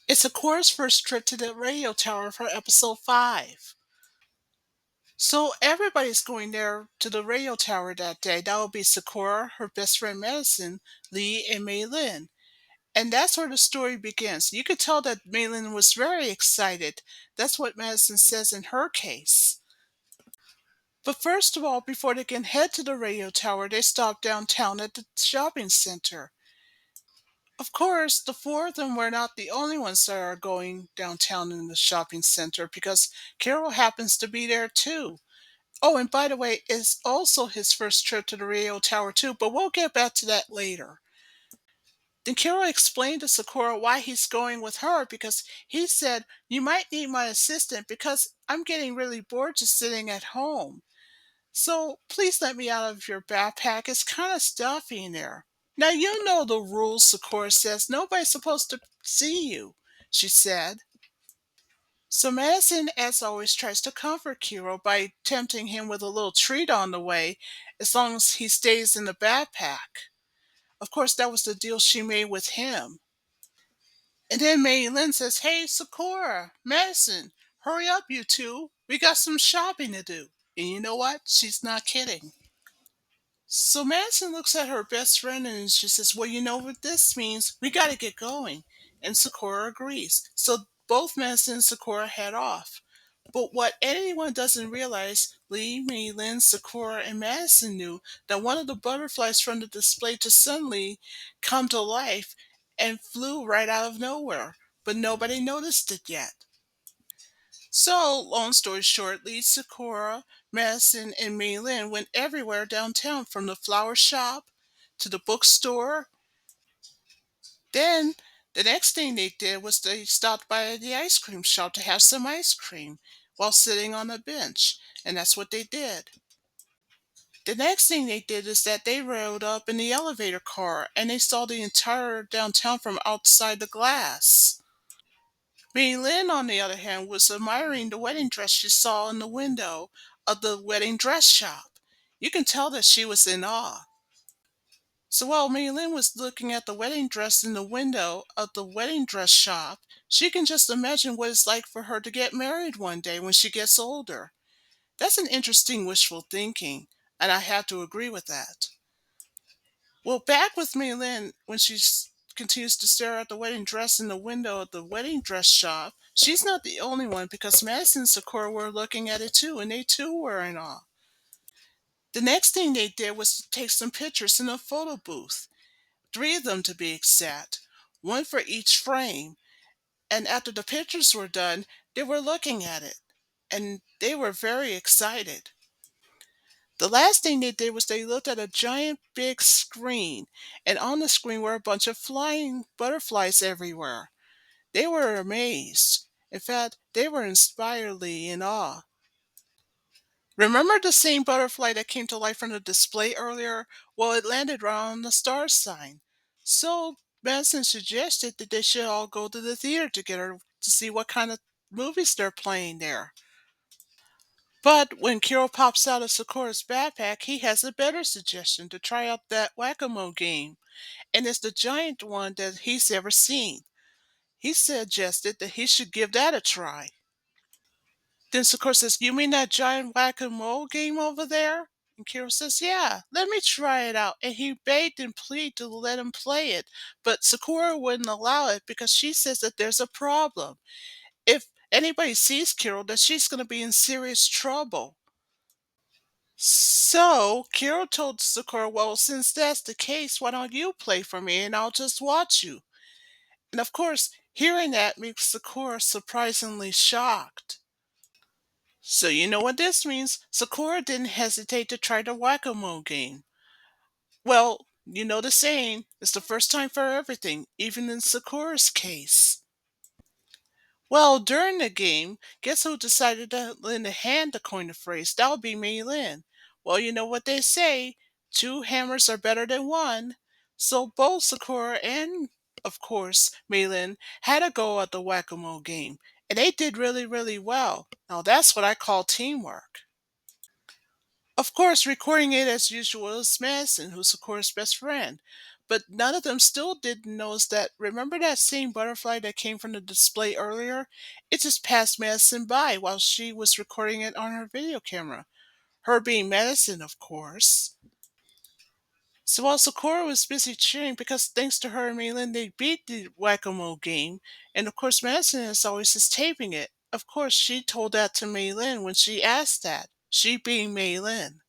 It's Sakura's first trip to the radio tower for episode 5. So everybody's going there to the radio tower that day. That will be Sakura, her best friend Madison, Lee, and Mei Lin. And that's where the story begins. You could tell that Mei Lin was very excited. That's what Madison says in her case. But first of all, before they can head to the radio tower, they stop downtown at the shopping center. Of course, the four of them were not the only ones that are going downtown in the shopping center because Carol happens to be there too. Oh, and by the way, it's also his first trip to the radio tower too, but we'll get back to that later. Then Carol explained to Sakura why he's going with her because he said, "You might need my assistant because I'm getting really bored just sitting at home. So please let me out of your backpack. It's kind of stuffy in there." Now you know the rules, Sakura says. Nobody's supposed to see you, she said. So Madison, as always, tries to comfort Kiro by tempting him with a little treat on the way, as long as he stays in the backpack. Of course, that was the deal she made with him. And then May Lin says, "Hey, Sakura, Madison, hurry up, you two. We got some shopping to do." And you know what? She's not kidding. So Madison looks at her best friend and she says, "Well, you know what this means? We got to get going." And Sakura agrees. So both Madison and Sakura head off. But what anyone doesn't realize, Lee, Mei Lin, Sakura, and Madison knew that one of the butterflies from the display just suddenly come to life and flew right out of nowhere. But nobody noticed it yet. So, long story short, Lee, Sakura, Madison, and Mei Lin went everywhere downtown from the flower shop to the bookstore. Then, the next thing they did was they stopped by the ice cream shop to have some ice cream while sitting on a bench. And that's what they did. The next thing they did is that they rode up in the elevator car and they saw the entire downtown from outside the glass. Mei Lin, on the other hand, was admiring the wedding dress she saw in the window of the wedding dress shop. You can tell that she was in awe. So while Mei Lin was looking at the wedding dress in the window of the wedding dress shop, she can just imagine what it's like for her to get married one day when she gets older. That's an interesting wishful thinking, and I have to agree with that. Well, back with Mei Lin, when continues to stare at the wedding dress in the window of the wedding dress shop, she's not the only one because Madison and Sakura were looking at it too, and they too were in awe. The next thing they did was to take some pictures in a photo booth, 3 of them to be exact, one for each frame. And after the pictures were done, they were looking at it, and they were very excited. The last thing they did was they looked at a giant big screen, and on the screen were a bunch of flying butterflies everywhere. They were amazed. In fact, they were inspiredly in awe. Remember the same butterfly that came to life from the display earlier? Well, it landed right on the star sign. So Benson suggested that they should all go to the theater together to see what kind of movies they're playing there. But when Kiro pops out of Sakura's backpack, he has a better suggestion to try out that whack-a-mole game, and it's the giant one that he's ever seen. He suggested that he should give that a try. Then Sakura says, "You mean that giant whack-a-mole game over there?" And Kiro says, "Yeah, let me try it out." And he begged and pleaded to let him play it, but Sakura wouldn't allow it because she says that there's a problem. If anybody sees Kiro, that she's going to be in serious trouble. So Kiro told Sakura, "Well, since that's the case, why don't you play for me and I'll just watch you?" And of course, hearing that makes Sakura surprisingly shocked. So you know what this means. Sakura didn't hesitate to try the whack-a-mole game. Well, you know the saying, it's the first time for everything, even in Sakura's case. Well, during the game, guess who decided to lend a hand to coin the phrase? That would be Mei Lin. Well, you know what they say, two hammers are better than one. So both Sakura and, of course, Mei Lin had a go at the whack-a-mole game. And they did really, really well. Now that's what I call teamwork. Of course, recording it as usual is Madison, who's Sakura's best friend. But none of them still didn't notice that. Remember that same butterfly that came from the display earlier? It just passed Madison by while she was recording it on her video camera. Her being Madison, of course. So while Sakura was busy cheering because thanks to her and Maylin they beat the whack-a-mole game, and of course Madison is always just taping it. Of course she told that to Maylin when she asked that, she being Maylin.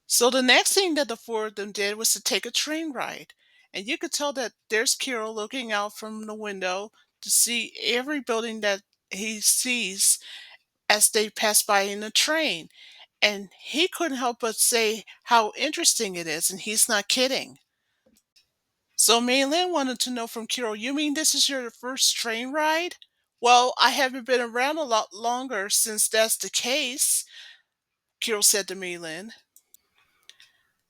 So the next thing that the four of them did was to take a train ride. And you could tell that there's Kero looking out from the window to see every building that he sees as they pass by in the train. And he couldn't help but say how interesting it is, and he's not kidding. So Maylin wanted to know from Kiro, you mean this is your first train ride? Well, I haven't been around a lot longer since that's the case, Kiro said to Maylin.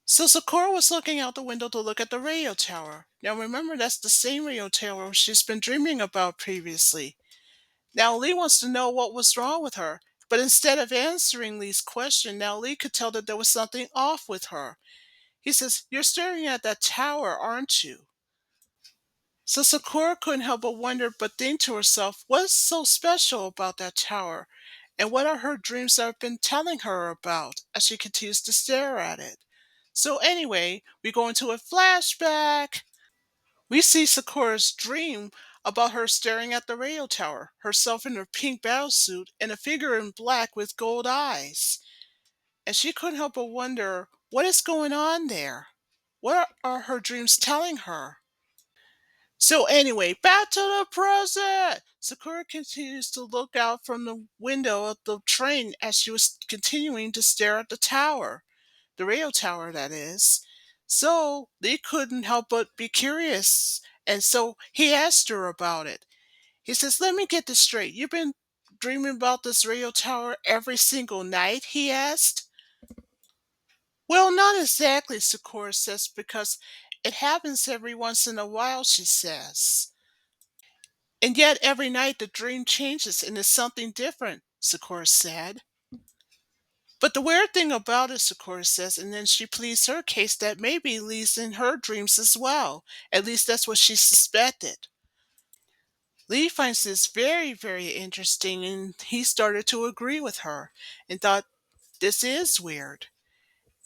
So Sakura was looking out the window to look at the radio tower. Now remember, that's the same radio tower she's been dreaming about previously. Now Lee wants to know what was wrong with her, but instead of answering Lee's question, now Lee could tell that there was something off with her. He says, "You're staring at that tower, aren't you?" So Sakura couldn't help but wonder, but think to herself, what's so special about that tower? And what are her dreams that have been telling her about as she continues to stare at it? So anyway, we go into a flashback. We see Sakura's dream about her staring at the radio tower, herself in her pink battlesuit and a figure in black with gold eyes. And she couldn't help but wonder, what is going on there? What are her dreams telling her? So anyway, back to the present. Sakura continues to look out from the window of the train as she was continuing to stare at the tower, the radio tower, that is. So Lee couldn't help but be curious, and so he asked her about it. He says, "Let me get this straight. You've been dreaming about this radio tower every single night?" he asked. Well, not exactly, Sakura says, because it happens every once in a while, she says. And yet every night the dream changes and is something different, Sakura said. But the weird thing about it, Sakura says, and then she pleads her case that maybe Lee's in her dreams as well. At least that's what she suspected. Lee finds this very, very interesting, and he started to agree with her and thought, this is weird.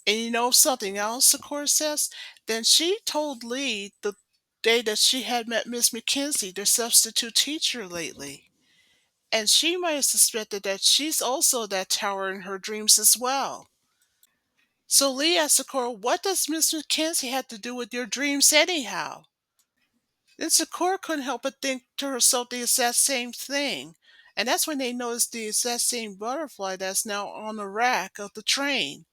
And you know something else, Sakura says? Then she told Lee the day that she had met Miss McKenzie, their substitute teacher, lately. And she might have suspected that she's also that tower in her dreams as well. So Lee asked Sakura, what does Miss Mackenzie have to do with your dreams anyhow? Then Sakura couldn't help but think to herself the exact same thing. And that's when they noticed the exact same butterfly that's now on the rack of the train.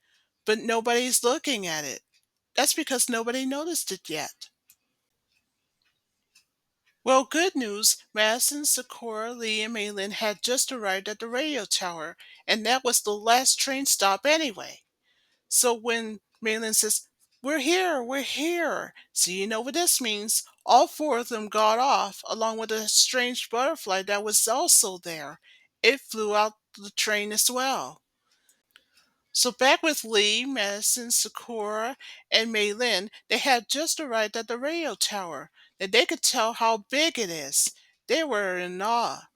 But nobody's looking at it. That's because nobody noticed it yet. Well, good news. Madison, Sakura, Lee, and Maylin had just arrived at the radio tower, and that was the last train stop anyway. So when Maylin says, we're here. So you know what this means. All four of them got off, along with a strange butterfly that was also there. It flew out the train as well. So back with Lee, Madison, Sakura, and Maylin, they had just arrived at the radio tower, and they could tell how big it is. They were in awe,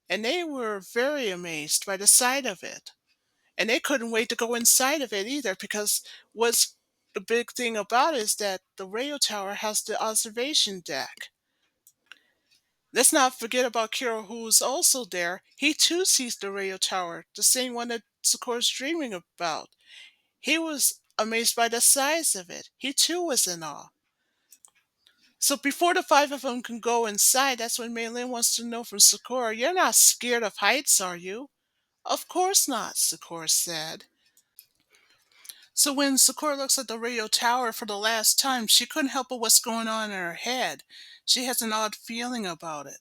and they were very amazed by the sight of it. And they couldn't wait to go inside of it either, because what's the big thing about it is that the radio tower has the observation deck. Let's not forget about Kero, who's also there. He too sees the radio tower, the same one that Sakura's dreaming about. He was amazed by the size of it. He too was in awe. So before the five of them can go inside, that's when Maylin wants to know from Sakura, you're not scared of heights, are you? Of course not, Sakura said. So when Sakura looks at the radio tower for the last time, she couldn't help but what's going on in her head. She has an odd feeling about it.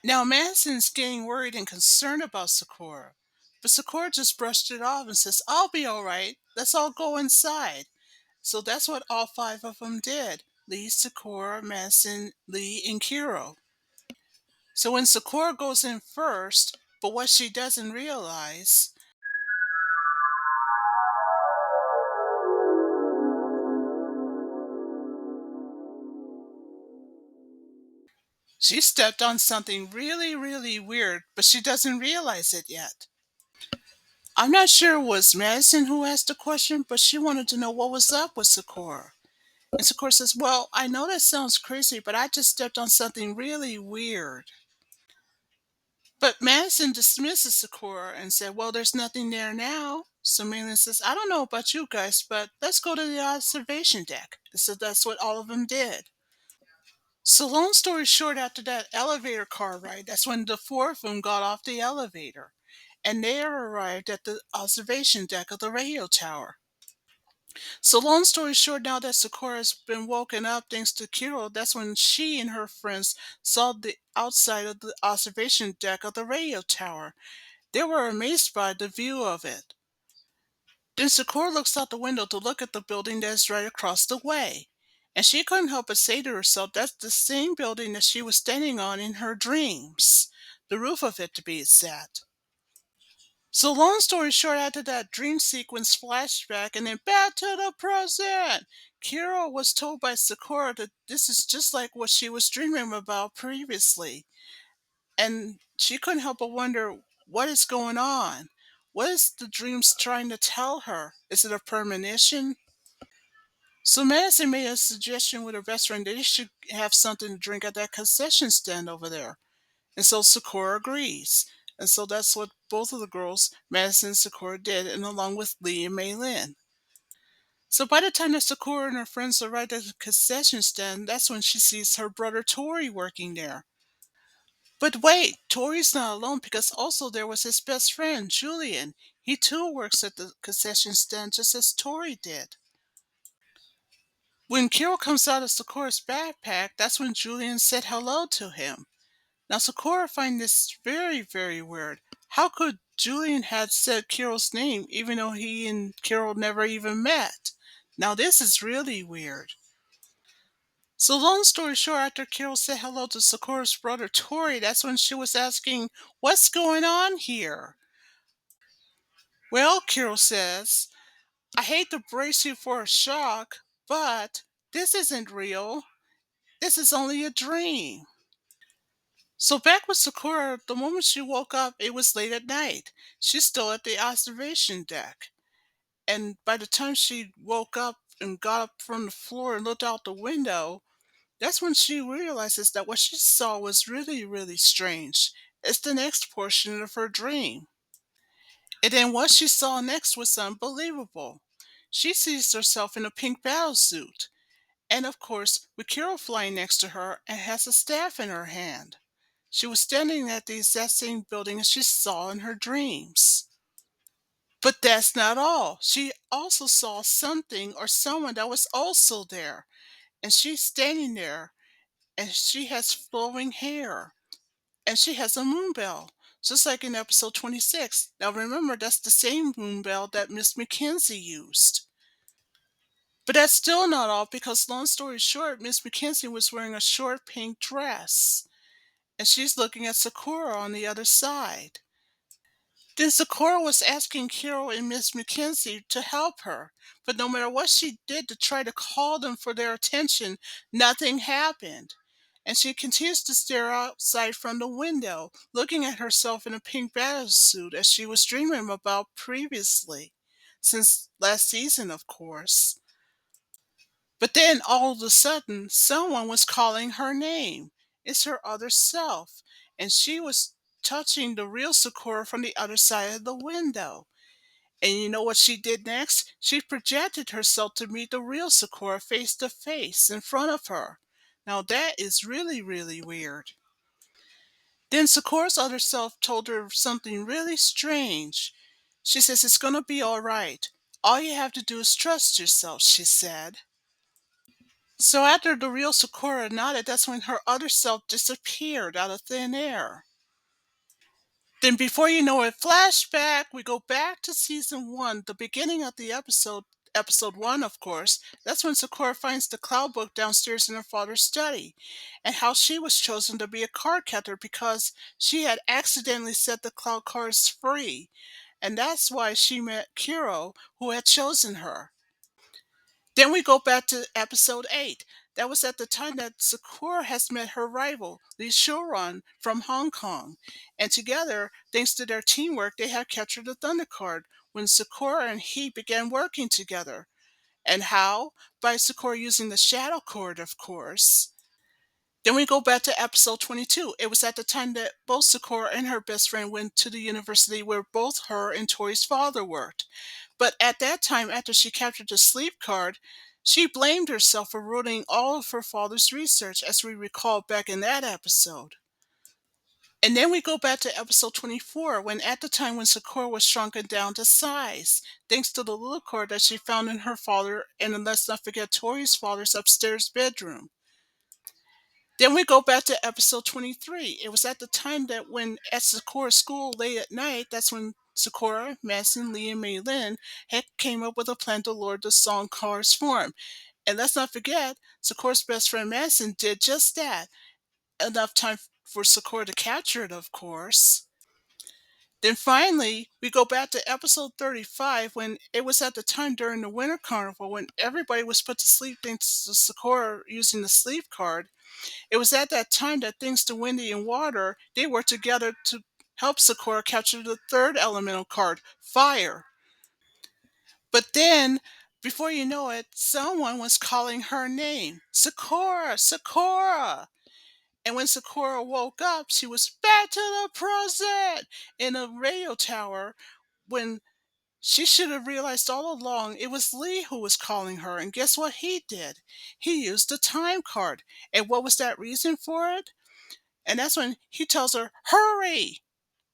Now Madison's getting worried and concerned about Sakura. But Sakura just brushed it off and says, I'll be all right. Let's all go inside. So that's what all five of them did. Lee, Sakura, Madison, Lee, and Kiro. So when Sakura goes in first, but what she doesn't realize, She stepped on something really, really weird, but she doesn't realize it yet. I'm not sure it was Madison who asked the question, but she wanted to know what was up with Sakura. And Sakura says, "Well, I know that sounds crazy, but I just stepped on something really weird." But Madison dismisses Sakura and said, "Well, there's nothing there now." So Maylin says, "I don't know about you guys, but let's go to the observation deck." So that's what all of them did. So long story short, after that elevator car ride, that's when the four of them got off the elevator. And they arrived at the observation deck of the radio tower. So long story short, now that Sakura's been woken up thanks to Kero, that's when she and her friends saw the outside of the observation deck of the radio tower. They were amazed by the view of it. Then Sakura looks out the window to look at the building that's right across the way. And she couldn't help but say to herself, that's the same building that she was standing on in her dreams. The roof of it, to be exact. So long story short, after that dream sequence flashback and then back to the present, Kira was told by Sakura that this is just like what she was dreaming about previously. And she couldn't help but wonder what is going on. What is the dreams trying to tell her? Is it a premonition? So Madison made a suggestion with her best friend that they should have something to drink at that concession stand over there. And so Sakura agrees. And so that's what both of the girls, Madison and Sakura, did, and along with Lee and Mei Lin. So by the time that Sakura and her friends arrived at the concession stand, that's when she sees her brother Tori working there. But wait, Tori's not alone because also there was his best friend, Julian. He too works at the concession stand just as Tori did. When Kiro comes out of Sakura's backpack, that's when Julian said hello to him. Now Sakura finds this very, very weird. How could Julian had said Kiro's name even though he and Kiro never even met? Now this is really weird. So long story short, after Kiro said hello to Sakura's brother Tori, that's when she was asking, "What's going on here?" Well, Kiro says, "I hate to brace you for a shock, but this isn't real. This is only a dream." So back with Sakura, the moment she woke up, it was late at night. She's still at the observation deck. And by the time she woke up and got up from the floor and looked out the window, that's when she realizes that what she saw was really, really strange. It's the next portion of her dream. And then what she saw next was unbelievable. She sees herself in a pink battlesuit. And of course, with Kiro flying next to her and has a staff in her hand. She was standing at the exact same building as she saw in her dreams. But that's not all. She also saw something or someone that was also there. And she's standing there and she has flowing hair and she has a moon bell, just like in episode 26. Now remember, that's the same moon bell that Miss Mackenzie used. But that's still not all because, long story short, Miss Mackenzie was wearing a short pink dress and she's looking at Sakura on the other side. Then Sakura was asking Kiro and Miss Mackenzie to help her, but no matter what she did to try to call them for their attention, nothing happened. And she continues to stare outside from the window, looking at herself in a pink bathing as she was dreaming about previously, since last season, of course. But then all of a sudden, someone was calling her name. It's her other self. And she was touching the real Sakura from the other side of the window. And you know what she did next? She projected herself to meet the real Sakura face to face in front of her. Now that is really, really weird. Then Sakura's other self told her something really strange. She says, "It's going to be all right. All you have to do is trust yourself," she said. So after the real Sakura nodded, that's when her other self disappeared out of thin air. Then before you know it, flashback, we go back to season one, the beginning of the episode one, of course. That's when Sakura finds the cloud book downstairs in her father's study, and how she was chosen to be a card captor because she had accidentally set the cloud cards free. And that's why she met Kero, who had chosen her. Then we go back to episode 8. That was at the time that Sakura has met her rival, Lee Shuron, from Hong Kong. And together, thanks to their teamwork, they have captured the Thunder Card when Sakura and he began working together. And how? By Sakura using the Shadow Cord, of course. Then we go back to episode 22. It was at the time that both Sakura and her best friend went to the university where both her and Tori's father worked. But at that time, after she captured the sleep card, she blamed herself for ruining all of her father's research, as we recall back in that episode. And then we go back to episode 24, when at the time when Sakura was shrunken down to size, thanks to the little cord that she found in her father, and then let's not forget Tori's father's upstairs bedroom. Then we go back to episode 23. It was at the time that when at Sakura's school late at night, that's when Sakura, Madison, Lee, and Mei Lin had came up with a plan to lure the song Card's form. And let's not forget, Sakura's best friend Madison did just that. Enough time for Sakura to capture it, of course. Then finally, we go back to episode 35 when it was at the time during the Winter Carnival when everybody was put to sleep thanks to Sakura using the sleep card. It was at that time that thanks to Windy and Water, they worked together to help Sakura capture the third elemental card, Fire. But then, before you know it, someone was calling her name, Sakura, Sakura. And when Sakura woke up, she was back to the present in a radio tower when she should have realized all along it was Lee who was calling her. And guess what he did? He used the time card. And what was that reason for it? And that's when he tells her, Hurry!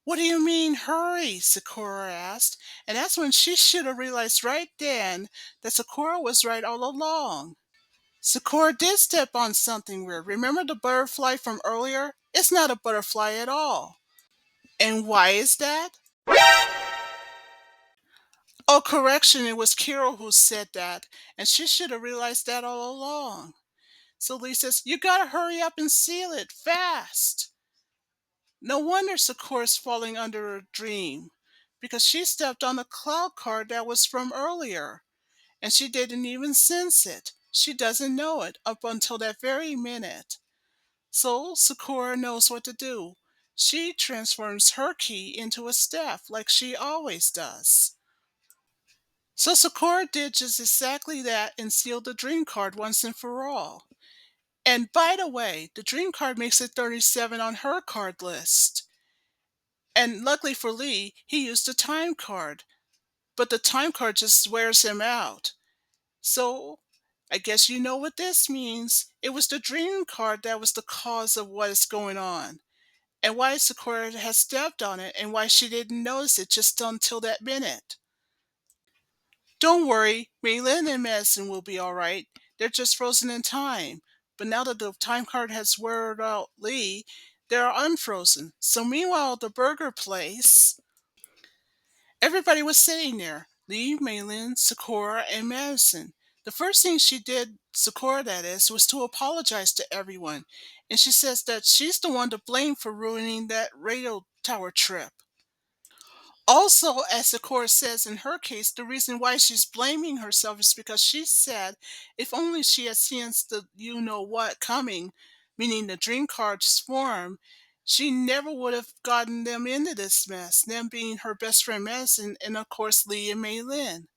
What do you mean, hurry? Sakura asked. And that's when she should have realized right then that Sakura was right all along. Sakura did step on something weird. Remember the butterfly from earlier? It's not a butterfly at all. And why is that? Oh, correction, it was Kero who said that, and she should have realized that all along. So Lee says, You gotta hurry up and seal it, fast. No wonder Sakura's falling under a dream, because she stepped on a cloud card that was from earlier, and she didn't even sense it. She doesn't know it up until that very minute. So Sakura knows what to do. She transforms her key into a staff like she always does. So Sakura did just exactly that and sealed the dream card once and for all. And by the way, the dream card makes it 37 on her card list. And luckily for Lee, he used a time card, but the time card just wears him out. So I guess you know what this means. It was the dream card that was the cause of what is going on, and why Sakura has stepped on it, and why she didn't notice it just until that minute. Don't worry, Maylin and Madison will be alright. They're just frozen in time. But now that the time card has word out Lee, they're unfrozen. So meanwhile, the burger place, everybody was sitting there. Lee, Maylin, Sakura, and Madison. The first thing she did, Sakura that is, was to apologize to everyone. And she says that she's the one to blame for ruining that radio tower trip. Also, as Sakura says in her case, the reason why she's blaming herself is because she said if only she had seen the you know what coming, meaning the dream card's form, she never would have gotten them into this mess, them being her best friend Madison and of course Lee and Mei Lin.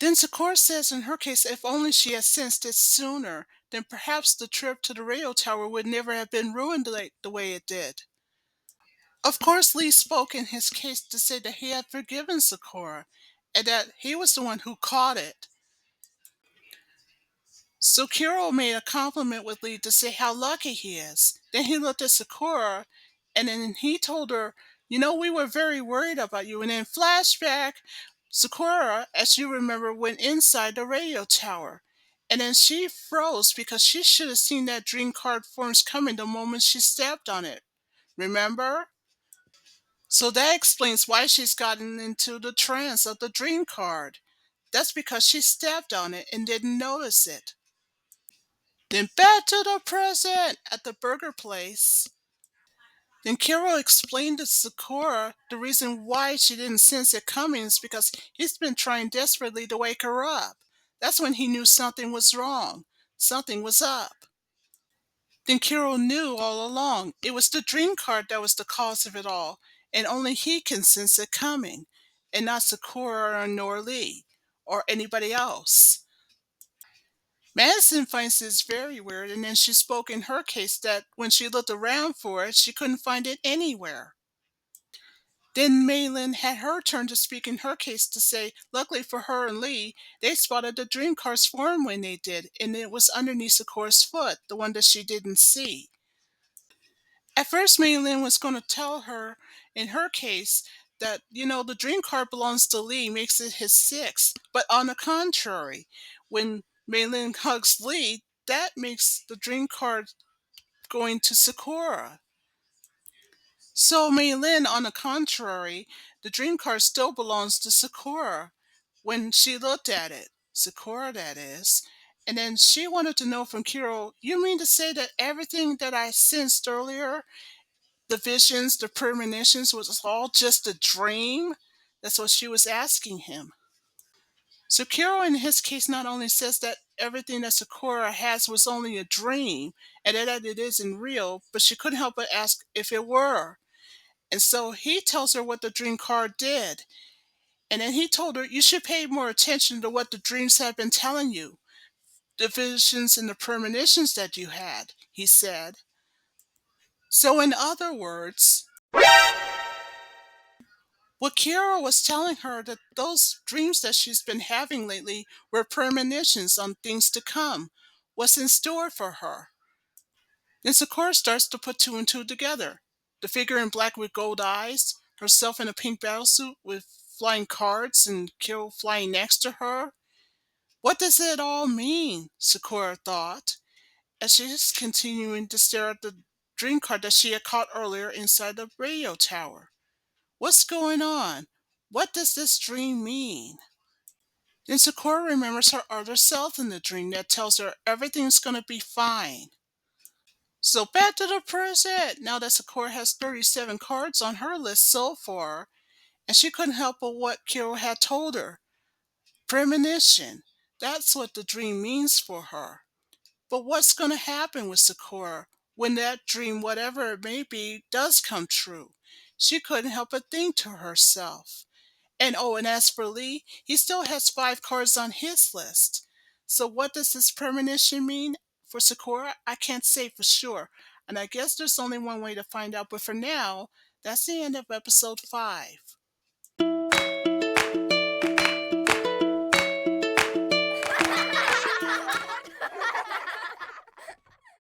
Then Sakura says in her case if only she had sensed it sooner, then perhaps the trip to the radio tower would never have been ruined like the way it did. Of course, Lee spoke in his case to say that he had forgiven Sakura and that he was the one who caught it. So Kero made a compliment with Lee to say how lucky he is. Then he looked at Sakura and then he told her, You know, we were very worried about you. And in flashback, Sakura, as you remember, went inside the radio tower. And then she froze because she should have seen that dream card forms coming the moment she stepped on it. Remember? So that explains why she's gotten into the trance of the dream card. That's because she stepped on it and didn't notice it. Then back to the present at the burger place. Then Kiro explained to Sakura the reason why she didn't sense it coming is because he's been trying desperately to wake her up. That's when he knew something was wrong. Something was up. Then Kero knew all along it was the dream card that was the cause of it all, and only he can sense it coming, and not Sakura nor Lee or anybody else. Madison finds this very weird, and then she spoke in her case that when she looked around for it, she couldn't find it anywhere. Then Maylin had her turn to speak in her case to say, luckily for her and Lee, they spotted the dream car's form when they did, and it was underneath Sakura's foot, the one that she didn't see. At first, Maylin was going to tell her in her case that, the dream card belongs to Lee, makes it his sixth. But on the contrary, when Maylin hugs Lee, that makes the dream card going to Sakura. So Maylin, on the contrary, the dream card still belongs to Sakura when she looked at it. Sakura, that is. And then she wanted to know from Kiro, you mean to say that everything that I sensed earlier, the visions, the premonitions, was all just a dream? That's what she was asking him. So Kiro, in his case, not only says that everything that Sakura has was only a dream and that it isn't real, but she couldn't help but ask if it were. And so he tells her what the dream card did. And then he told her, you should pay more attention to what the dreams have been telling you. The visions and the premonitions that you had, he said. So, in other words, what Kira was telling her that those dreams that she's been having lately were premonitions on things to come, what's in store for her. Then Sakura starts to put two and two together. The figure in black with gold eyes, herself in a pink battlesuit with flying cards and Kiro flying next to her. What does it all mean? Sakura thought, as she's continuing to stare at the dream card that she had caught earlier inside the radio tower. What's going on? What does this dream mean? Then Sakura remembers her other self in the dream that tells her everything's going to be fine. So back to the present. Now that Sakura has 37 cards on her list so far, and she couldn't help but what Kiro had told her. Premonition. That's what the dream means for her. But what's going to happen with Sakura when that dream, whatever it may be, does come true? She couldn't help but think to herself. And oh, and as for Lee, he still has 5 cards on his list. So what does this premonition mean for Sakura? I can't say for sure. And I guess there's only one way to find out. But for now, that's the end of episode 5.